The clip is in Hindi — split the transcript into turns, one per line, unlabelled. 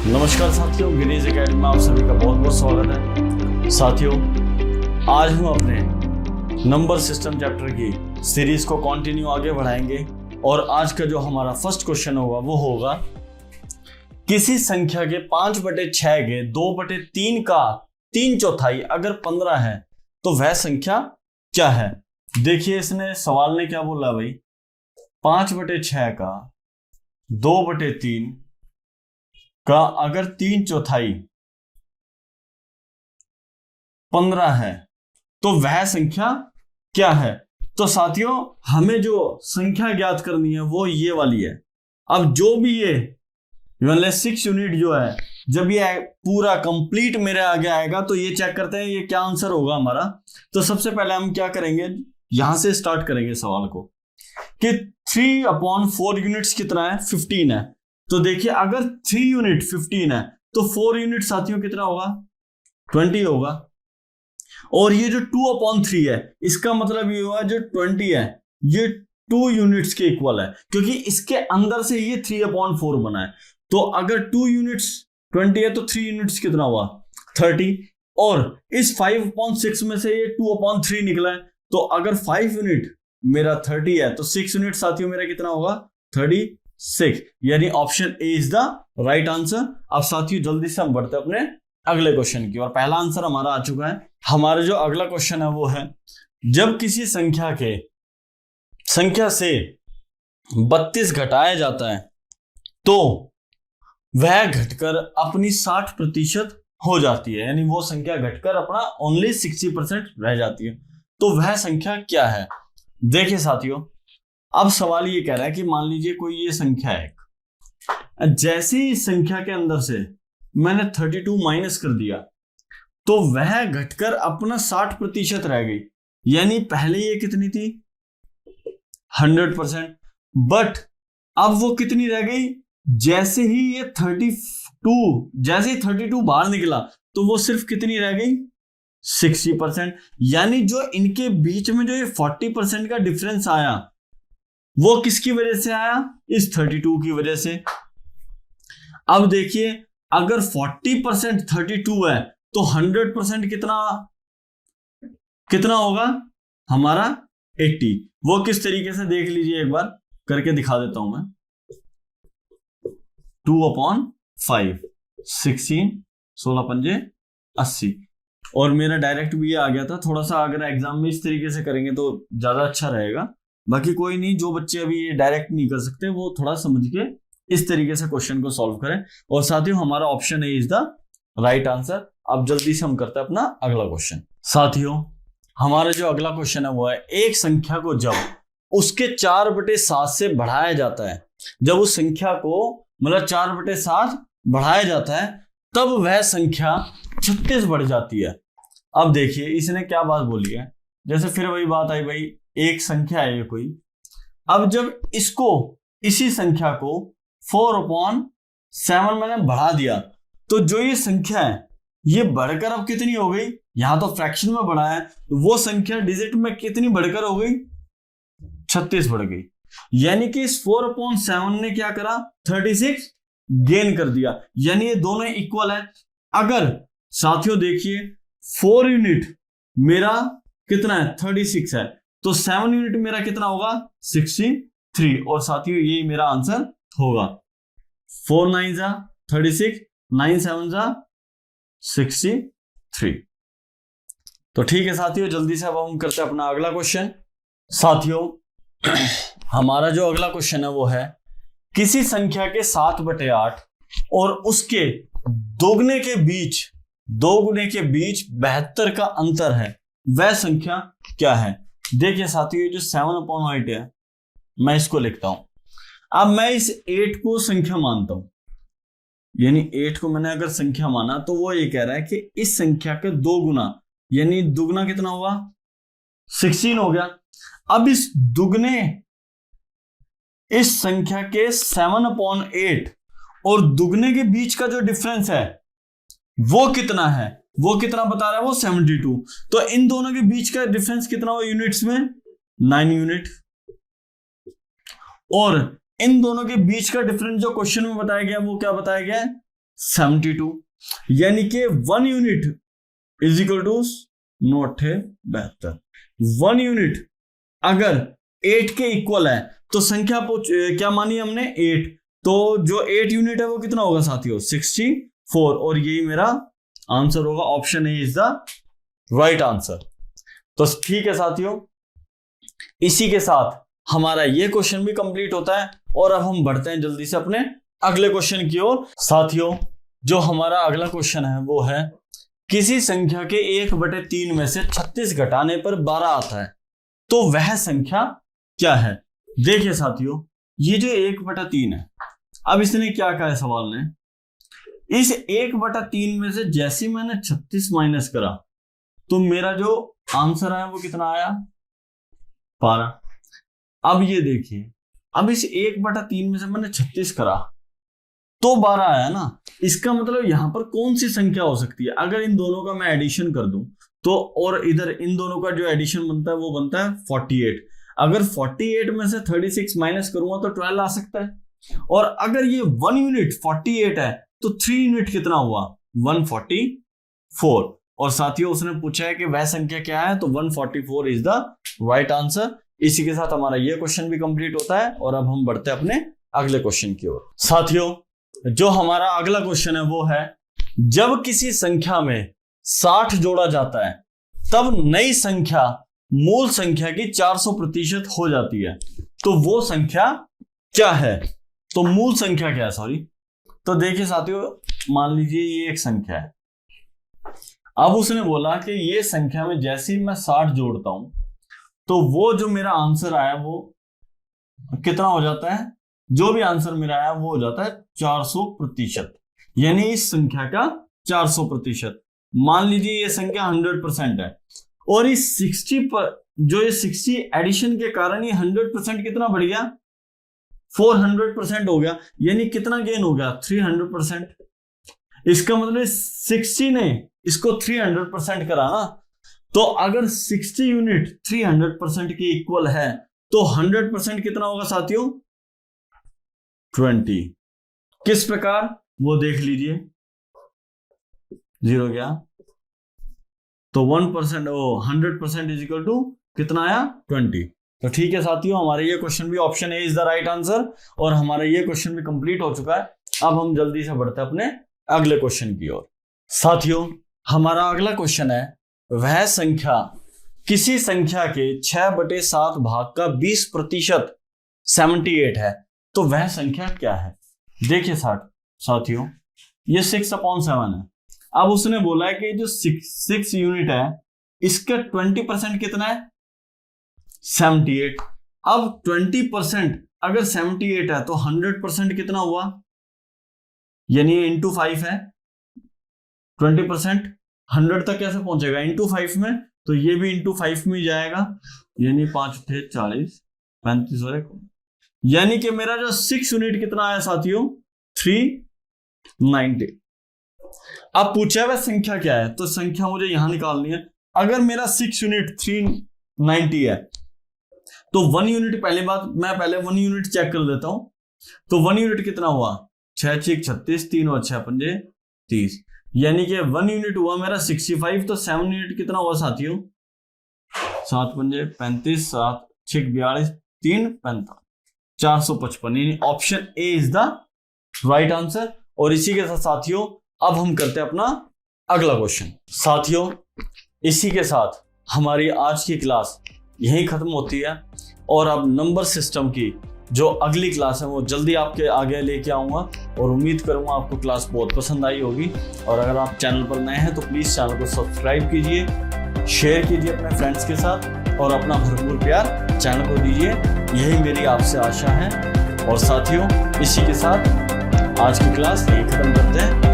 नमस्कार साथियों, गिनीज एकेडमी में आप सभी का बहुत बहुत स्वागत है। साथियों, आज हम अपने नंबर सिस्टम चैप्टर की सीरीज को कंटिन्यू आगे बढ़ाएंगे और आज का जो हमारा फर्स्ट क्वेश्चन होगा वो होगा किसी संख्या के 5/6 के 2/3 का 3/4 अगर 15 है तो वह संख्या क्या है। देखिए इसने सवाल ने क्या बोला भाई, 5/6 का 2/3 का अगर 3/4 15 है तो वह संख्या क्या है। तो साथियों हमें जो संख्या ज्ञात करनी है वो ये वाली है। अब जो भी ये 6 यूनिट जो है, जब ये पूरा कंप्लीट मेरे आगे आएगा तो ये चेक करते हैं ये क्या आंसर होगा हमारा। तो सबसे पहले हम क्या करेंगे, यहां से स्टार्ट करेंगे सवाल को कि 3/4 यूनिट्स कितना है, 15 है। तो देखिए अगर 3 यूनिट 15 है तो 4 यूनिट साथियों कितना होगा, 20 होगा। और ये जो 2/3 है इसका मतलब ये हुआ जो 20 है ये 2 यूनिट्स के इक्वल है, क्योंकि इसके अंदर से ये 3/4 बना है। तो अगर 2 यूनिट्स 20 है तो 3 यूनिट्स कितना हुआ, 30। और इस 5/6 में से ये 2/3 निकला है। तो अगर 5 यूनिट मेरा 30 है तो 6 यूनिट साथियों मेरा कितना होगा, 36। यानी option A is the right answer. अब साथियों जल्दी से हम बढ़ते अपने अगले क्वेश्चन की और पहला आंसर हमारा आ चुका है। हमारा जो अगला क्वेश्चन है वो है, जब किसी संख्या से 32 घटाया जाता है तो वह घटकर अपनी 60% हो जाती है। यानी वो संख्या घटकर अपना ओनली 60% रह जाती है। तो वह संख्या क्या है। देखिए साथियों, अब सवाल ये कह रहा है कि मान लीजिए कोई ये संख्या है, जैसे ही इस संख्या के अंदर से मैंने 32 माइनस कर दिया तो वह घटकर अपना 60% रह गई। यानी पहले ये कितनी थी, 100%, बट अब वो कितनी रह गई, जैसे ही ये 32 बाहर निकला तो वो सिर्फ कितनी रह गई, 60%। यानी जो इनके बीच में जो ये 40% का डिफरेंस आया वो किसकी वजह से आया, इस 32 की वजह से। अब देखिए अगर 40% 32 है तो 100% कितना होगा हमारा, 80। वो किस तरीके से देख लीजिए, एक बार करके दिखा देता हूं मैं। 2/5 16 16 पंजे 80। और मेरा डायरेक्ट भी ये आ गया था। थोड़ा सा अगर एग्जाम में इस तरीके से करेंगे तो ज्यादा अच्छा रहेगा। बाकी कोई नहीं, जो बच्चे अभी डायरेक्ट नहीं कर सकते वो थोड़ा समझ के इस तरीके से क्वेश्चन को सॉल्व करें। और साथियों हमारा option A is the right answer. अब जल्दी से हम करते हैं अपना अगला क्वेश्चन। साथियों हमारा जो अगला क्वेश्चन है वो है, एक संख्या को जब उसके 4/7 से बढ़ाया जाता है, जब उस संख्या को मतलब 4/7 बढ़ाया जाता है तब वह संख्या 36 बढ़ जाती है। अब देखिए इसने क्या बात बोली है, जैसे फिर वही बात आई भाई, एक संख्या है ये कोई। अब जब इसी संख्या को 4/7 मैंने बढ़ा दिया तो जो ये संख्या है ये बढ़कर अब कितनी हो गई, यहां तो फ्रैक्शन में बढ़ा है, वो संख्या डिजिट में कितनी बढ़कर हो गई, 36 बढ़ गई। यानी कि इस 4/7 ने क्या करा, 36 गेन कर दिया। यानी ये दोनों इक्वल है। अगर साथियों देखिए 4 यूनिट मेरा कितना है, 36 है, तो 7 यूनिट मेरा कितना होगा, 63। और साथियों यही मेरा आंसर होगा। 4 9 जा 36, 9 7 जा 63। तो ठीक है साथियों, जल्दी से अब हम करते हैं अपना अगला क्वेश्चन। साथियों हमारा जो अगला क्वेश्चन है वो है, किसी संख्या के 7/8 और उसके दोगुने के बीच 72 का अंतर है, वह संख्या क्या है। देखिए साथियों जो 7/8 है मैं इसको लिखता हूं। अब मैं इस 8 को संख्या मानता हूं, यानी 8 को मैंने अगर संख्या माना तो वो ये कह रहा है कि इस संख्या के 2 गुना, यानी दुगना कितना हुआ, 16 हो गया। अब इस संख्या के 7/8 और दुगने के बीच का जो डिफरेंस है वो कितना है, वो कितना बता रहा है, वो 72। तो इन दोनों के बीच का डिफरेंस कितना हो यूनिट्स में, 9 यूनिट। और इन दोनों के बीच का डिफरेंस जो क्वेश्चन में बताया गया वो क्या बताया गया है, 72, यानी कि 1 unit is equal to 972। 1 unit अगर 8 के इक्वल है तो संख्या क्या मानी हमने 8, तो जो 8 यूनिट है वो कितना होगा साथियों 64, और यही मेरा आंसर होगा। Option A is the right answer. तो ठीक है साथियों, इसी के साथ हमारा ये क्वेश्चन भी कंप्लीट होता है और अब हम बढ़ते हैं जल्दी से अपने अगले क्वेश्चन की ओर। साथियों जो हमारा अगला क्वेश्चन है वो है किसी संख्या के 1/3 में से 36 घटाने पर 12 आता है तो वह संख्या क्या है। देखिए साथियों, ये जो 1/3 है, अब इसने क्या कहा है सवाल ने, इस 1/3 में से जैसे मैंने 36 माइनस करा तो मेरा जो आंसर आया वो कितना आया 12। अब ये देखिए, अब इस 1/3 में से मैंने 36 करा तो 12 आया ना, इसका मतलब यहां पर कौन सी संख्या हो सकती है। अगर इन दोनों का मैं एडिशन कर दूं तो, और इधर इन दोनों का जो एडिशन बनता है वो बनता है 48। अगर 48 में से 36 माइनस करूंगा तो 12 आ सकता है। और अगर ये 1 यूनिट 48 है तो 3 यूनिट कितना हुआ 144। और साथियों उसने पूछा है कि वह संख्या क्या है, तो 144 इज द राइट आंसर। इसी के साथ हमारा यह क्वेश्चन भी कंप्लीट होता है और अब हम बढ़ते हैं अपने अगले क्वेश्चन की ओर। साथियों जो हमारा अगला क्वेश्चन है वो है जब किसी संख्या में 60 जोड़ा जाता है तब नई संख्या मूल संख्या की 400% हो जाती है, तो वो संख्या क्या है। तो मूल संख्या क्या है, सॉरी। तो देखिए साथियों, मान लीजिए ये एक संख्या है। अब उसने बोला कि ये संख्या में जैसे ही मैं 60 जोड़ता हूं तो वो जो मेरा आंसर आया वो कितना हो जाता है, जो भी आंसर मेरा आया वो हो जाता है 400%, यानी इस संख्या का 400%। मान लीजिए ये संख्या 100% है और इस 60 पर जो ये 60 एडिशन के कारण ये 100% कितना बढ़ गया 400% हो गया, यानी कितना गेन हो गया 300%। इसका मतलब 60 ने इसको 300% करा ना, तो अगर 60 यूनिट 300% के इक्वल है तो 100% कितना होगा साथियों 20। किस प्रकार वो देख लीजिए, 0 गया तो 1% 100% इज इक्वल टू कितना आया 20। तो ठीक है साथियों, हमारा ये क्वेश्चन भी option A is the right answer और हमारा ये क्वेश्चन भी कंप्लीट हो चुका है। अब हम जल्दी से बढ़ते हैं अपने अगले क्वेश्चन की ओर। साथियों हमारा अगला क्वेश्चन है वह संख्या किसी संख्या के 6/7 भाग का 20% 78 है तो वह संख्या क्या है। देखिए साथियों ये 6/7 है। अब उसने बोला है कि जो 6 यूनिट है इसका 20% कितना है 78। अब 20% अगर 78 है तो 100% कितना हुआ, यानी इंटू 5 है। 20% 100 तक कैसे पहुंचेगा इंटू 5 में, तो ये भी इंटू 5 में जाएगा, यानी 5 × 40 35 और 1, यानी कि मेरा जो 6 यूनिट कितना आया साथियों 390। अब पूछा वह संख्या क्या है, तो संख्या मुझे यहां निकालनी है। अगर मेरा 6 यूनिट 390 है तो 1 यूनिट मैं पहले 1 यूनिट चेक कर देता हूं। तो 1 यूनिट कितना हुआ 6 × 6 36 3 और 6 × 30, यानी कि 1 यूनिट हुआ मेरा 65। तो 7 यूनिट कितना हुआ साथियों 7 × 35 7 6 42 3 45 455, यानी option A is the right answer. और इसी के साथ साथियों अब हम करते हैं अपना अगला क्वेश्चन। साथियों इसी के साथ हमारी आज की क्लास यहीं खत्म होती है और अब नंबर सिस्टम की जो अगली क्लास है वो जल्दी आपके आगे लेके आऊँगा और उम्मीद करूँगा आपको क्लास बहुत पसंद आई होगी। और अगर आप चैनल पर नए हैं तो प्लीज़ चैनल को सब्सक्राइब कीजिए, शेयर कीजिए अपने फ्रेंड्स के साथ और अपना भरपूर प्यार चैनल को दीजिए, यही मेरी आपसे आशा है। और साथियों इसी के साथ आज की क्लास यहीं खत्म करते हैं।